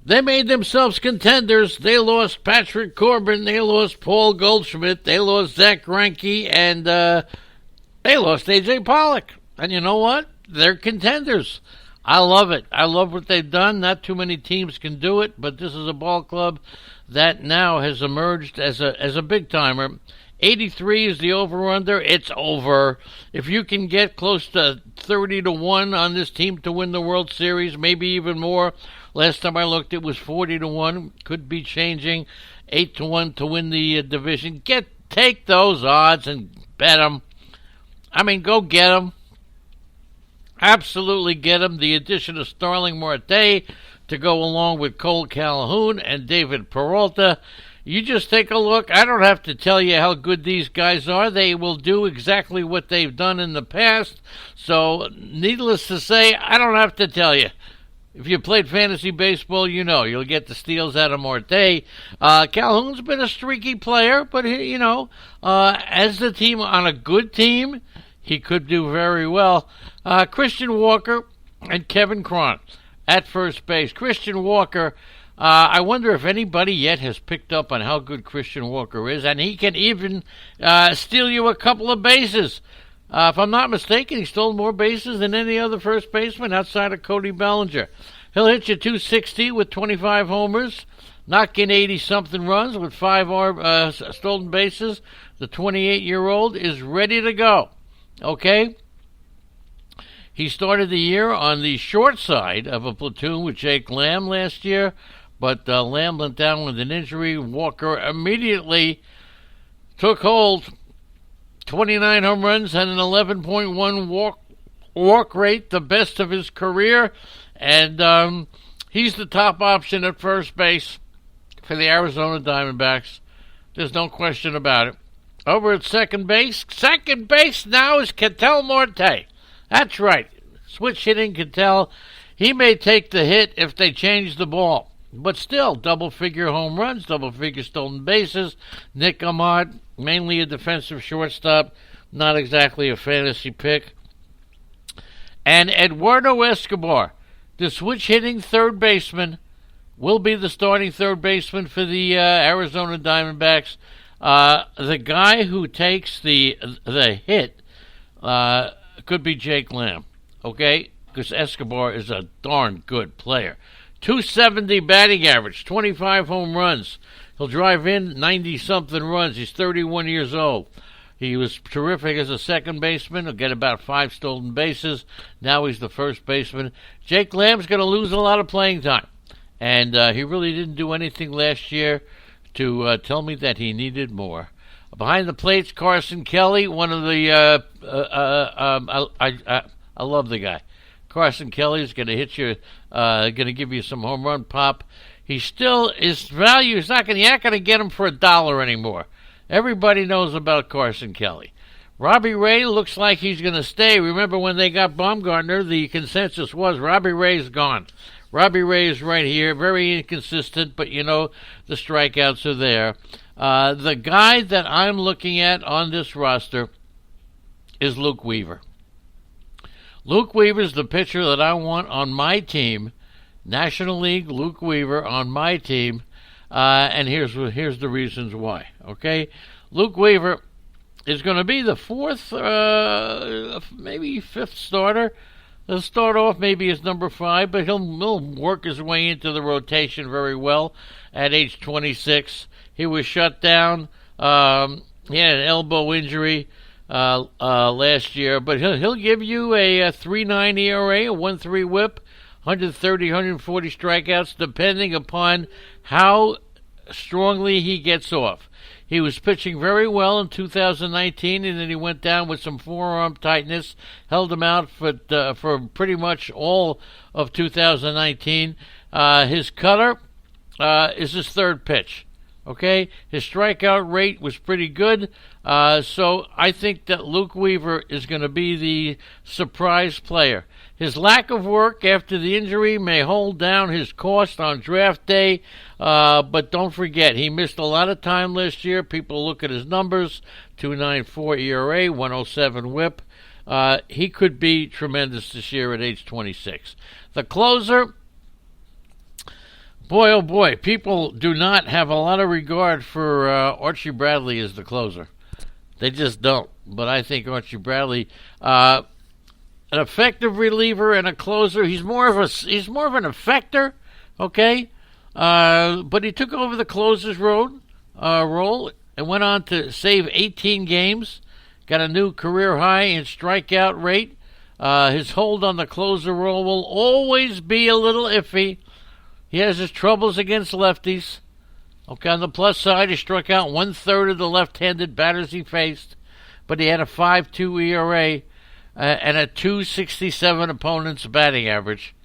They made themselves contenders. They lost Patrick Corbin. They lost Paul Goldschmidt. They lost Zach Greinke. And they lost A.J. Pollock. And you know what? They're contenders. I love it. I love what they've done. Not too many teams can do it, but this is a ball club that now has emerged as a big-timer. 83 is the over-under. It's over. If you can get close to 30-1 on this team to win the World Series, maybe even more. Last time I looked, it was 40-1. Could be changing. 8-1 to win the division. Take those odds and bet them. I mean, go get them. Absolutely get them. The addition of Starling Marte to go along with Cole Calhoun and David Peralta. You just take a look. I don't have to tell you how good these guys are. They will do exactly what they've done in the past. So, needless to say, I don't have to tell you. If you played fantasy baseball, you know you'll get the steals out of Marte. Calhoun's been a streaky player, but, as the team on a good team, he could do very well. Christian Walker and Kevin Cron at first base. Christian Walker, I wonder if anybody yet has picked up on how good Christian Walker is, and he can even steal you a couple of bases. If I'm not mistaken, he stole more bases than any other first baseman outside of Cody Bellinger. He'll hit you 260 with 25 homers, knock in 80-something runs with 5 stolen bases. The 28-year-old is ready to go. Okay? He started the year on the short side of a platoon with Jake Lamb last year, but Lamb went down with an injury. Walker immediately took hold. 29 home runs and an 11.1 walk rate, the best of his career. And he's the top option at first base for the Arizona Diamondbacks. There's no question about it. Over at second base now is Ketel Marte. That's right. Switch hitting Ketel. He may take the hit if they change the ball. But still, double-figure home runs, double-figure stolen bases. Nick Ahmad, mainly a defensive shortstop, not exactly a fantasy pick. And Eduardo Escobar, the switch-hitting third baseman, will be the starting third baseman for the Arizona Diamondbacks. The guy who takes the hit could be Jake Lamb, okay? Because Escobar is a darn good player. 270 batting average, 25 home runs. He'll drive in 90-something runs. He's 31 years old. He was terrific as a second baseman. He'll get about 5 stolen bases. Now he's the first baseman. Jake Lamb's going to lose a lot of playing time. And he really didn't do anything last year to tell me that he needed more. Behind the plates, Carson Kelly, one of the... I love the guy. Carson Kelly's going to hit you, going to give you some home run pop. He still, his value is not going to get him for $1 anymore. Everybody knows about Carson Kelly. Robbie Ray looks like he's going to stay. Remember when they got Baumgartner, the consensus was Robbie Ray's gone. Robbie Ray is right here, very inconsistent, but the strikeouts are there. The guy that I'm looking at on this roster is Luke Weaver. Luke Weaver's the pitcher that I want on my team. National League, Luke Weaver on my team. And here's the reasons why. Okay? Luke Weaver is going to be the fourth, maybe fifth starter. He'll start off maybe as number 5, but he'll work his way into the rotation very well at age 26. He was shut down. He had an elbow injury last year, but he'll give you a 3.9 ERA, a 1.3 WHIP, 130, 140 strikeouts, depending upon how strongly he gets off. He was pitching very well in 2019, and then he went down with some forearm tightness, held him out for pretty much all of 2019. His cutter is his third pitch. Okay, his strikeout rate was pretty good, so I think that Luke Weaver is going to be the surprise player. His lack of work after the injury may hold down his cost on draft day, but don't forget, he missed a lot of time last year. People look at his numbers, 2.94 ERA, 107 WHIP. He could be tremendous this year at age 26. The closer... Boy, oh boy, people do not have a lot of regard for Archie Bradley as the closer. They just don't. But I think Archie Bradley, an effective reliever and a closer. He's more of an effector, okay. But he took over the closer's role and went on to save 18 games. Got a new career high in strikeout rate. His hold on the closer role will always be a little iffy. He has his troubles against lefties. Okay, on the plus side, he struck out 1/3 of the left-handed batters he faced, but he had a 5.2 ERA and a 2.67 opponent's batting average,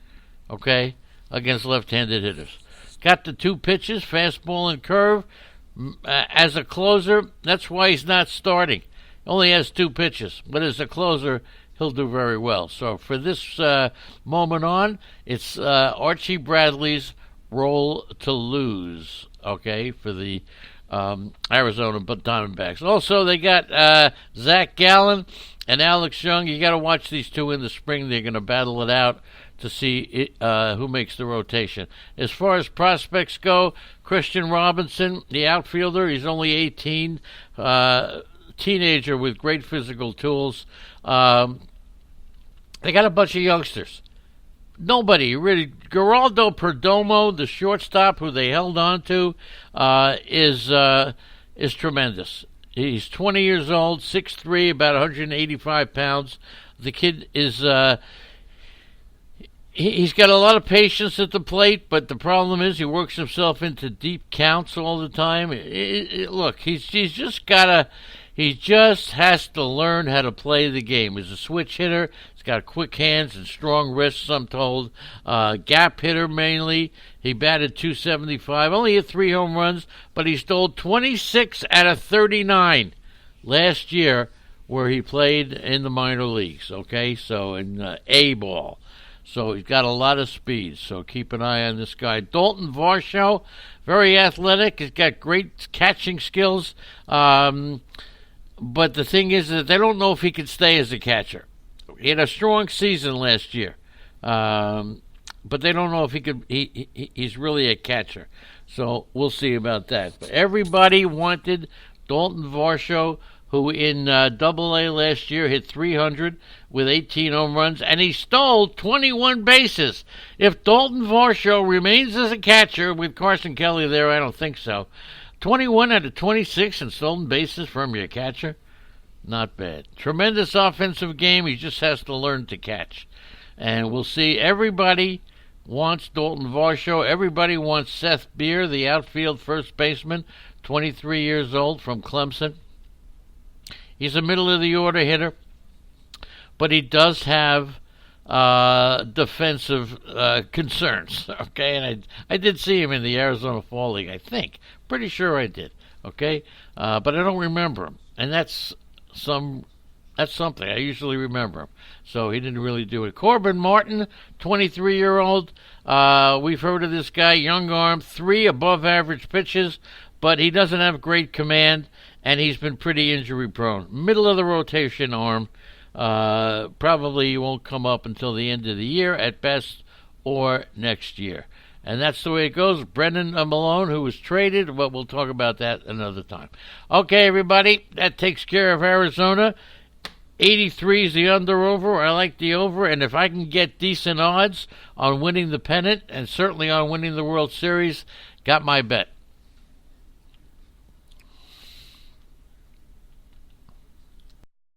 okay, against left-handed hitters. Got the two pitches, fastball and curve. As a closer, that's why he's not starting. Only has two pitches, but as a closer, he'll do very well. So for this moment on, it's Archie Bradley's role to lose, okay, for the Arizona Diamondbacks. Also, they got Zach Gallen and Alex Young. You got to watch these two in the spring. They're going to battle it out to see who makes the rotation. As far as prospects go, Christian Robinson, the outfielder, he's only 18, teenager with great physical tools. They got a bunch of youngsters. Nobody really. Geraldo Perdomo, the shortstop who they held on to, is tremendous. He's 20 years old, 6'3", about 185 pounds. The kid is he's got a lot of patience at the plate, but the problem is he works himself into deep counts all the time. Look, he just has to learn how to play the game. He's a switch hitter. He's got quick hands and strong wrists, I'm told. Gap hitter mainly. He batted .275. Only hit 3 home runs, but he stole 26 out of 39 last year where he played in the minor leagues, okay? So in A-ball. So he's got a lot of speed, so keep an eye on this guy. Dalton Varsho, very athletic. He's got great catching skills. But the thing is that they don't know if he can stay as a catcher. He had a strong season last year. But they don't know if he could. He's really a catcher. So we'll see about that. But everybody wanted Dalton Varsho, who in Double-A last year hit 300 with 18 home runs, and he stole 21 bases. If Dalton Varsho remains as a catcher with Carson Kelly there, I don't think so. 21 out of 26 in stolen bases from your catcher? Not bad. Tremendous offensive game. He just has to learn to catch. And we'll see. Everybody wants Dalton Varsho. Everybody wants Seth Beer, the outfield first baseman, 23 years old from Clemson. He's a middle-of-the-order hitter, but he does have defensive concerns, okay? And I did see him in the Arizona Fall League, I think. Pretty sure I did, okay? But I don't remember him, and that's something. I usually remember him. So he didn't really do it. Corbin Martin, 23-year-old. We've heard of this guy, young arm, 3 above-average pitches, but he doesn't have great command, and he's been pretty injury-prone. Middle-of-the-rotation arm. Probably won't come up until the end of the year at best or next year. And that's the way it goes. Brendan Malone, who was traded, but we'll talk about that another time. Okay, everybody, that takes care of Arizona. 83 is the under-over. I like the over, and if I can get decent odds on winning the pennant and certainly on winning the World Series, got my bet.